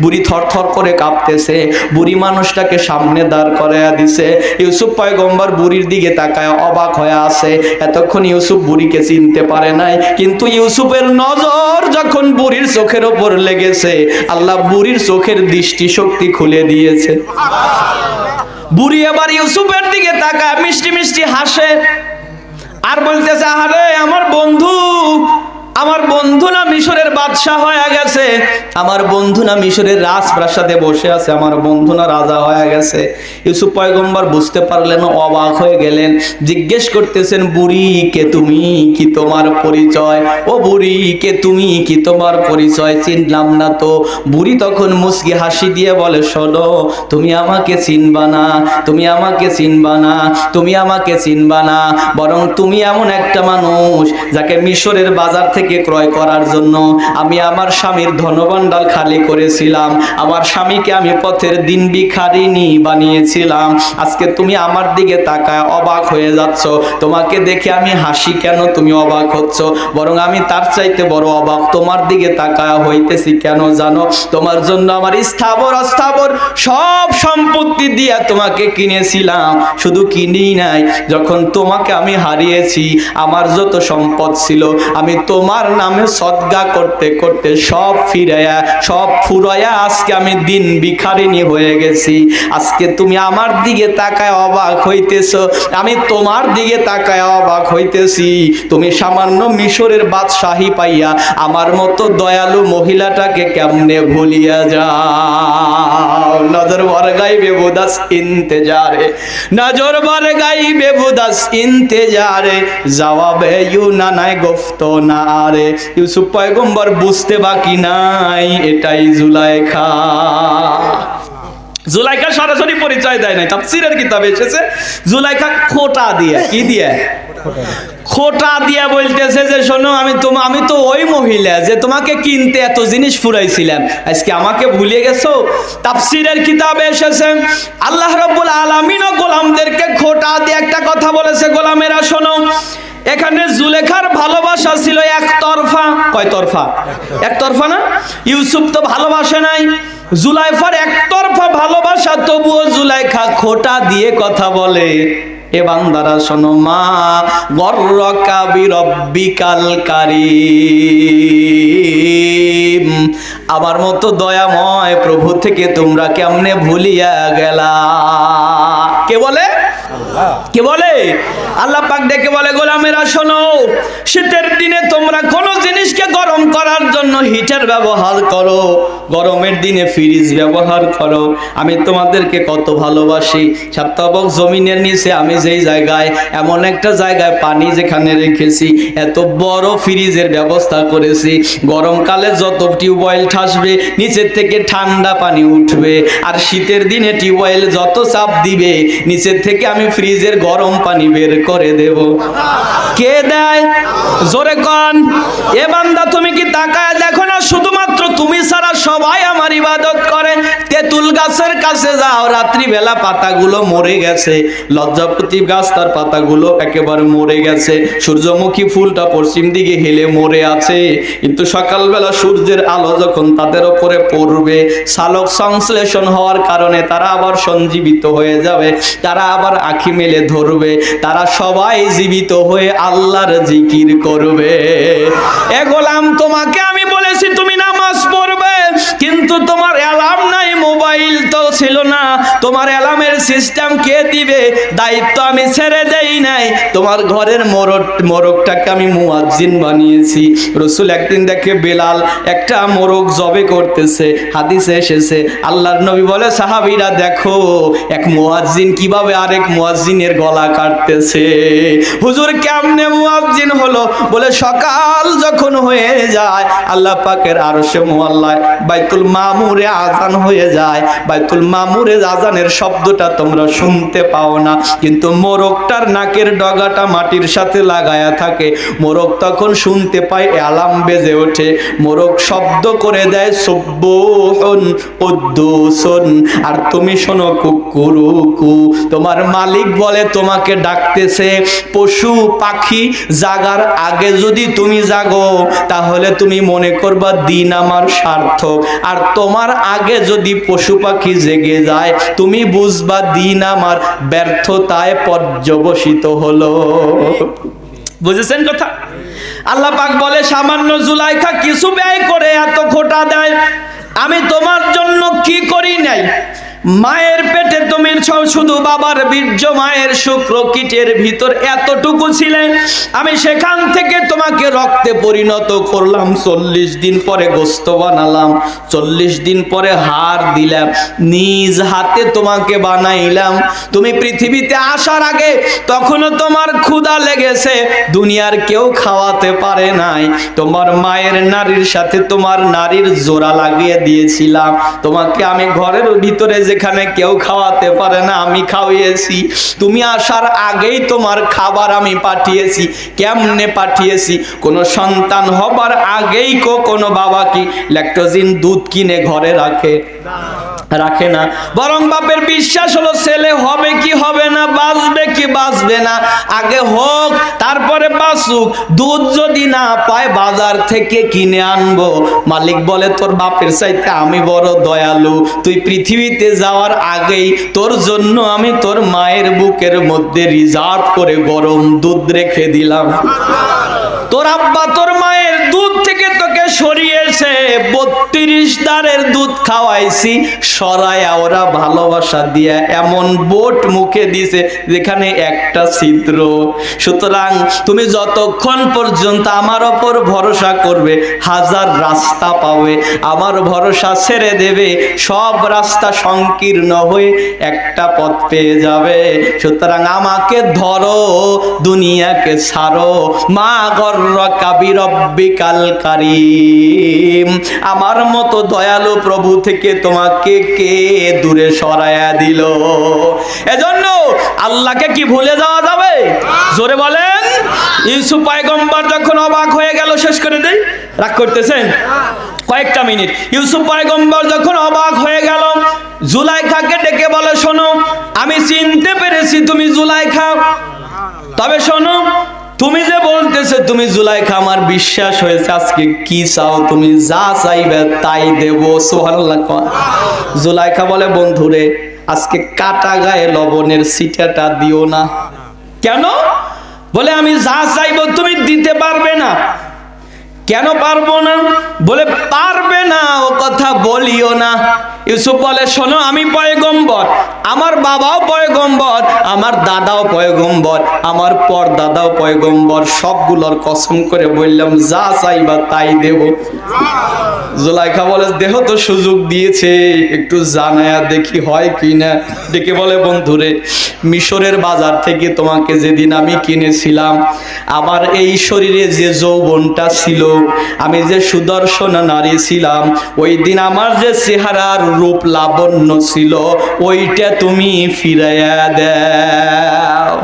বুড়ি থরথর করে কাঁপতেছে। বুড়ি মানুষটাকে সামনে দাঁড় করায়া দিছে। ইউসুফ পয়গম্বর বুড়ির দিকে তাকায় অবাক হয়ে আছে। এতক্ষণ ইউসুফ বুড়িকে চিনতে পারে নাই, কিন্তু ইউসুফের নজর যখন বুড়ির চোখের ওপর লেগেছে, আল্লাহ বুড়ির চোখের দৃষ্টি শক্তি খুলে দিয়েছে। বুড়ি এবার ইউসুফের দিকে তাকায়, মিষ্টি মিষ্টি হাসে আর বলতেছে, আরে আমার বন্ধু, আমার বন্ধু না মিশরের বাদশাহ হয়ে গেছে, আমার বন্ধু না মিশরের রাজপ্রাসাদে বসে আছে, আমার বন্ধু না রাজা হয়ে গেছে। ইউসুফ পয়গম্বর বুঝতে পারলেন, অবাক হয়ে গেলেন। জিজ্ঞেস করতেছেন, বুড়ি কে তুমি, কি তোমার পরিচয়? ও বুড়ি কে তুমি, কি তোমার পরিচয়? চিনলাম না তো। বুড়ি তখন মুচকি হাসি দিয়ে বলে, শোনো, তুমি আমাকে চিনবা না, তুমি আমাকে চিনবা না, তুমি আমাকে চিনবা না, বরং তুমি এমন একটা মানুষ যাকে মিশরের বাজার থেকে ক্রয় করার জন্য আমি আমার স্বামীর ধনভাণ্ডার খালি করেছিলাম। আমার স্বামীকে আমি পথের দিন ভিখারিনী বানিয়েছিলাম। আজকে তুমি আমার দিকে তাকায় অবাক হয়ে যাচ্ছ। তোমাকে দেখে আমি হাসি কেন তুমি অবাক হচ্ছ? বরং আমি তার চাইতে বড় অবাক তোমার দিকে তাকায় হইতেছি কেন জানো? তোমার জন্য আমার স্থাবর অস্থাবর সব সম্পত্তি দিয়ে তোমাকে কিনেছিলাম। শুধু কিনেই নাই, যখন তোমাকে আমি হারিয়েছি আমার যত সম্পদ ছিল আমি তোমার নামে সদকা করতে করতে সব ফিরাইয়া সব ফুরাইয়া আজকে আমি দিন ভিখারিনী হয়ে গেছি। আজকে তুমি আমার দিকে তাকায় অবাক হইতেছো, আমি তোমার দিকে তাকায় অবাক হইতেছি। তুমি সামান্য মিশরের বাদশাহী পাইয়া আমার মতো দয়ালু মহিলাটাকে কেমনে ভুলিয়া যাও? নজর ভর গাইবে বুদাস ইন্তেজারে, নজর ভর গাইবে বুদাস ইন্তেজারে, জবাবে ইউনানায় গফত না আরে। ইউসুফ পয়গম্বর বুঝতে বাকি নাই, এটাই জুলাইখা। জুলাইখা সরাসরি পরিচয় দেয় নাই, তাফসীরের কিতাবে এসেছে জুলাইখা খোটা দিয়ে, কি দিয়ে? খোটা দিয়া বলতেছে যে শোনো, আমি তো ওই মহিলা যে তোমাকে কিনতে এত জিনিস ফুরাইছিলাম, আজকে আমাকে ভুলে গেছো? তাফসীরের কিতাবে এসেছে আল্লাহ রাব্বুল আলামিন ও গোলামদেরকে খোটা দিয়ে একটা কথা বলেছে, গোলামেরা শোনো, এখানে জুলেখার ভালোবাসা ছিল একতরফা। কয় তরফা? একতরফা না? ইউসুফ তো ভালোবাসে নাই, জুলাইখার একতরফা ভালোবাসা, তবুও জুলাইখা খোটা দিয়ে কথা বলে। এ বান্দারা শোনো, মা গর্রকা বিরব্বিকাল কারীম, আমার মতো দয়াময় প্রভু থেকে তোমরা কেমনে ভুলিয়া গেলা? কে বলে? কে বলে? আল্লাহ পাক ডেকে বলে, গোলামেরা শোনো, শীতের দিনে তোমরা কোন জিনিসকে গরম করার জন্য হিটার ব্যবহার করো, গরমের দিনে ফ্রিজ ব্যবহার করো। আমি তোমাদেরকে কত ভালোবাসি। সাতবক জমিনের নিচে আমি যেই জায়গায়, এমন একটা জায়গায় পানি যেখানে রেখেছি, এত বড় ফ্রিজের ব্যবস্থা করেছি, গরমকালে যত টিউবওয়েল ঠাসবে নিচের থেকে ঠান্ডা পানি উঠবে, আর শীতের দিনে টিউবওয়েল যত চাপ দিবে নিচের থেকে আমি ফ্রিজের গরম পানি বের করে দেব। কে দেয়? জোরে কন। এ বান্দা তুমি কি তাকায় দেখো না, শুধুমাত্র তুমি ছাড়া সবাই আমার ইবাদত করে। তেঁতুল গাছের কাছে যাও, রাত্রিবেলা পাতাগুলো মরে গেছে, লজ্জাপতি গাছ তার পাতাগুলো একেবারে মরে গেছে, সূর্যমুখী ফুলটা পশ্চিম দিকে হেলে মরে আছে, কিন্তু সকালবেলা সূর্যের আলো যখন তাদের উপরে পড়বে, সালোক সংশ্লেষণ হওয়ার কারণে তারা আবার সঞ্জীবিত হয়ে যাবে, তারা আবার আঁখি মেলে ধরবে, তারা সবাই জীবিত হয়ে আল্লাহর জিকির করবে। এ গোলাম, তোমাকে আমি বলেছি তুমি নামাজ পড়বে, কিন্তু তোমার অ্যালার্ম নাই, মোবাইল তো ছিল না, তোমার অ্যালার্মের সিস্টেম কে দিবে? দায়িত্ব আমি ছেড়ে দেই নাই। তোমার ঘরের মোরগটাকে আমি মুয়াজ্জিন বানিয়েছি। রসুল একদিন দেখে বেলাল একটা মোরগ জবে করতেছে, হাদিসে এসেছে, আল্লাহর নবী বলে, সাহাবীরা দেখো এক মুয়াজ্জিন কিভাবে আরেক মুয়াজ্জিনের গলা কাটতেছে। হুজুর কেমনে মুয়াজ্জিন হলো? বলে সকাল যখন হয়ে যায় আল্লাহ পাকের আরশে মুআল্লায় বাইতুল মামুরে আজান হয়ে যায়। বাইতুল মামুরে আজানের শব্দটা তোমরা শুনতে পাও না, কিন্তু মোরগটার নাকের ডগাটা মাটির সাথে লাগায়া থাকে, মোরগ তখন শুনতে পায়, অ্যালার্ম বেজে ওঠে, মোরগ শব্দ করে দেয় সুবহুন কুদ্দুসুন, আর তুমি শোনো কুকুরুকু, তোমার মালিক বলে তোমাকে ডাকতেছে। পশু পাখি জাগার আগে যদি তুমি জাগো তাহলে তুমি মনে করবা দিন আমার সার্থক, আর তোমার আগে যদি পশু পাখি জেগে যায় তুমি বুঝবা দিন আমার ব্যর্থতায় পর্যবসিত হলো। বুঝেছেন কথা? আল্লাহ পাক বলে, সামান্য জুলাইখা কিছু ব্যয় করে এত খোটা দেয়, আমি তোমার জন্য কি করি নাই? মায়ের পেটে তুমি শুধু বাবার বীর্য, মায়ের শুক্রকীটের ভিতর এতটুকু ছিলে, আমি সেখান থেকে তোমাকে রক্তে পরিণত করলাম, 40 দিন পরে গোস্ত বানালাম, 40 দিন পরে হাড় দিলাম, নিজ হাতে তোমাকে বানাইলাম। তুমি পৃথিবীতে আসার আগে তখনও তোমার ক্ষুধা লেগেছে, দুনিয়ার কেউ খাওয়াতে পারে নাই, তোমার মায়ের নারীর সাথে তোমার নারীর জোড়া লাগিয়ে দিয়েছিলাম, তোমাকে আমি ঘরের ভিতরে যেখানে কেউ খাওয়াতে পারে না আমি খাওয়িয়েছি, তুমি আসার আগেই তোমার খাবার আমি পাঠিয়েছি। কেমনে পাঠিয়েছি? কোনো সন্তান হবার আগেই কোনো বাবা কি ল্যাকটোজিন দুধ কিনে ঘরে রাখে না, বরং বাপের বিশ্বাস হলো ছেলে হবে কি হবে না, বাঁচবে কি বাঁচবে না, আগে হোক তারপরে বাঁচুক, দুধ যদি না পায় বাজার থেকে কিনে আনবো। মালিক বলে, তোর বাপের চাইতে আমি বড় দয়ালু, তুই পৃথিবীতে যাওয়ার আগেই তোর জন্য আমি তোর মায়ের বুকের মধ্যে রিজার্ভ করে গরম দুধ রেখে দিলাম। তোর আব্বা তোর মায়ের দুধ থেকে তোকে সরিয়েছে, 32 দারের দুধ খাওয়াইছি, সরায়া ওরা ভালোবাসা দিয়ে এমন বোট মুখে দিছে যেখানে একটা ছিদ্র। সুতরাং তুমি যতক্ষণ পর্যন্ত আমার ওপর ভরসা করবে হাজার রাস্তা পাবে, আমার ভরসা ছেড়ে দেবে সব রাস্তা সংকীর্ণ হয়ে একটা পথ পেয়ে যাবে। সুতরাং আমাকে ধরো, দুনিয়াকে ছাড়ো, মা গর্রকা বিরব্বিকাল কারীম, আমার মতো দয়ালু প্রভু থেকে তোমাকে কে দূরে সরায়া দিল? এজন্য আল্লাহকে কি ভুলে যাওয়া যাবে? জোরে বলেন। ইউসুফ পয়গম্বর যখন অবাক হয়ে গেল, শেষ করে দেই, রাগ করতেছেন কয়েকটা মিনিট। ইউসুফ পয়গম্বর যখন অবাক হয়ে গেল, জুলাইখাকে ডেকে বলে, শোনো আমি চিনতে পেরেছি তুমি জুলাইখা, তবে শোনো তুমি যে বলতেছো তুমি জুলাইখা, আমার বিশ্বাস হয়েছে, আজকে কি চাও? তুমি যা চাইবে তাই দেব। সুবহানাল্লাহ। জুলাইখা বলে, বন্ধুরে আজকে কাটা গায়ে লবণের ছিটাটা দিও না। কেন? বলে আমি যা চাইবো তুমি দিতে পারবে না। কেন পারবো না? বলে পারবে না ও কথা বলিও না, ইউসুফ বলে, শোনো আমি পয়গম্বর, আমার বাবাও পয়গম্বর, আমার দাদাও পয়গম্বর, আমার পরদাদাও পয়গম্বর, সবগুলোর কসম করে বললাম যা চাইবা তাই দেব। জুলাইখা বলে, দেহ তো সুযোগ দিয়েছে, একটু জানায়া দেখি হয় কিনা। ডেকে বলে, বন্ধুরে, মিশরের বাজার থেকে তোমাকে যেদিন আমি কিনেছিলাম, আমার এই শরীরে যে যৌবনটা ছিল, আমি যে সুদর্শন নারী ছিলাম, ওই দিন আমার যে চেহারার রূপ লাবণ্য ছিল, ওইটা তুমি ফিরাইয়া দাও।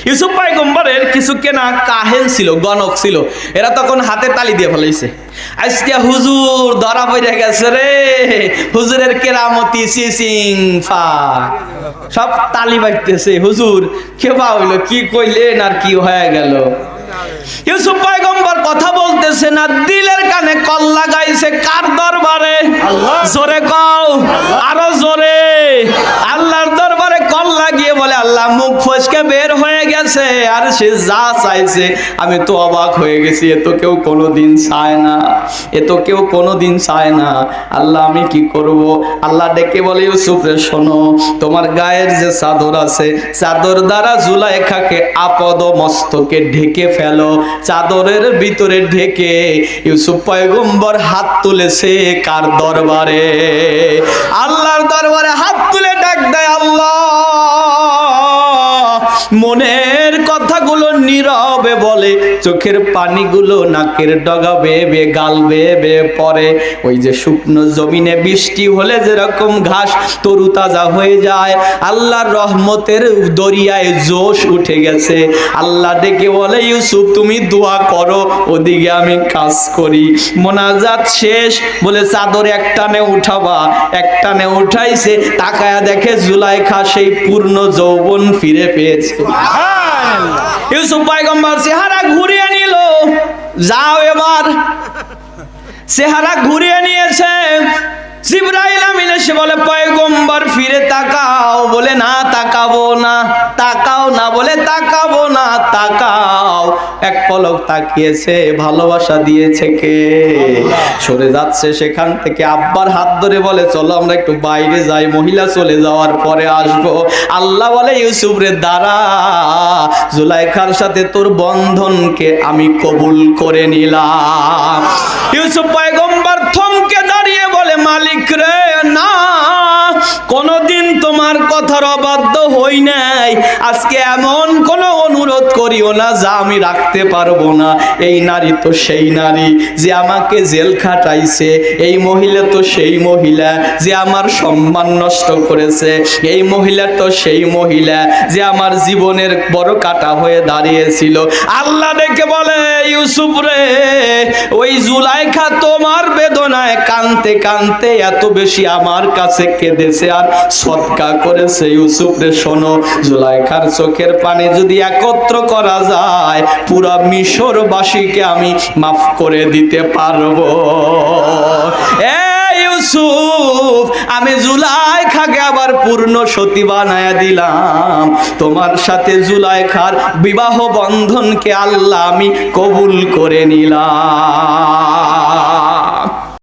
ইউসুফ পয়গম্বরের কিছু কেনা কাহেন ছিল, গণক ছিল, এরা তখন হাতে তালি দিয়ে ফেলাইছে। আজকে হুজুর ধরা পড়ে গেছে রে, হুজুরের কেরামতি সিসিং ফা, সব তালি বাজতেছে। হুজুর কেবা হইলো, কি কইলেন আর কি হয়ে গেল? ইউসুফ পয়গম্বর কথা বলতেছে না, দিলের কানে কল লাগাইছে। কার দরবারে? জোরে কও, আরো জোরে। আল্লাহর দরবারে কল লাগিয়ে বলে, আল্লাহ মুখ ফসকে বের হয়ে গেছে, আর সে যা চাইছে আমি তো অবাক হয়ে গেছি। এ তো কেউ কোনোদিন চায় না, এ তো কেউ কোনোদিন চায় না। আল্লাহ আমি কি করব? আল্লাহ ডেকে বলে, ইউসুফ রে শোনো, তোমার গায়ের যে চাদর আছে, চাদর দ্বারা জুলাইখাকে আপদ মস্তকে ঢেকে ফেলো। চাদরের ভিতরে ঢেকে ইউসুফ পয়গম্বর হাত তুলেছে কার দরবারে? আল্লাহর দরবারে হাত তুলে ডাক দেয়, আল্লাহ। মনের কথাগুলো নীরবে বলে, চোখের পানিগুলো নাকের ডগা বেয়ে বেয়ে গাল বেয়ে বেয়ে পড়ে। ওই যে শুকনো জমিনে বৃষ্টি হলে যেরকম ঘাস তরুতাজা হয়ে যায়, আল্লাহর রহমতের দরিয়ায় জোশ উঠে গেছে। আল্লাহ ডেকে বলে, ইউসুফ তুমি দোয়া করো, ওদিকে আমি কাজ করি। মোনাজাত শেষ, বলে চাদর একটানে উঠাবা। একটানে উঠাইছে, তাকায়া দেখে জুলাইখা সেই পূর্ণ যৌবন ফিরে পেয়েছে। ইউসুফ পয়গম্বর চেহারা ঘুরিয়ে নিল, যাও এবার। চেহারা ঘুরিয়ে নিয়েছে। জিবরাইল আমিন এসে বলে, পয়গম্বর ফিরে তাকাও। বলে, না তাকাবো না। তাকাও না, বলে তাকাবো না, তাকাও। এক পলক তাকিয়েছে, ভালোবাসা দিয়েছে কে? সরে যাচ্ছে সেখান থেকে, আব্বার হাত ধরে বলে, চলো আমরা একটু বাইরে যাই, মহিলা চলে যাওয়ার পরে আসবো। আল্লাহ বলে, ইউসুফ রে দাঁড়া, জুলাইখার সাথে তোর বন্ধনকে আমি কবুল করে নিলাম। ইউসুফ পয়গম্বর থমকে দাঁড়িয়ে বলে, মালিক রে, না, কোনদিন তোমার কথার অবাধ্য হই নাই। আজকে এমন কোন অনুরোধ করিও না যা আমি রাখতে পারবো না। এই নারী তো সেই নারী যে আমাকে জেল খাটাইছে, এই মহিলা তো সেই মহিলা যে আমার সম্মান নষ্ট করেছে, এই মহিলা তো সেই মহিলা যে আমার জীবনের বড় কাটা হয়ে দাঁড়িয়েছিল। আল্লাহ ডেকে বলে, ইউসুফ রে, ওই জুলাইখা তোমার বেদনায় কানতে কানতে এত বেশি আমার কাছে কেঁদেছে আর সদকা করেছে। ইউসুফ রে শোনো, জুলাইখার চোখের পানি যদি একত্র করা যায়, পুরা মিশরবাসীকে আমি মাফ করে দিতে পারবো। ইউসুফ, আমি জুলাইখাকে আবার পূর্ণ সতী বানায়া দিলাম। তোমার সাথে জুলাইখার বিবাহ বন্ধনকে আল্লাহ আমি কবুল করে নিলাম।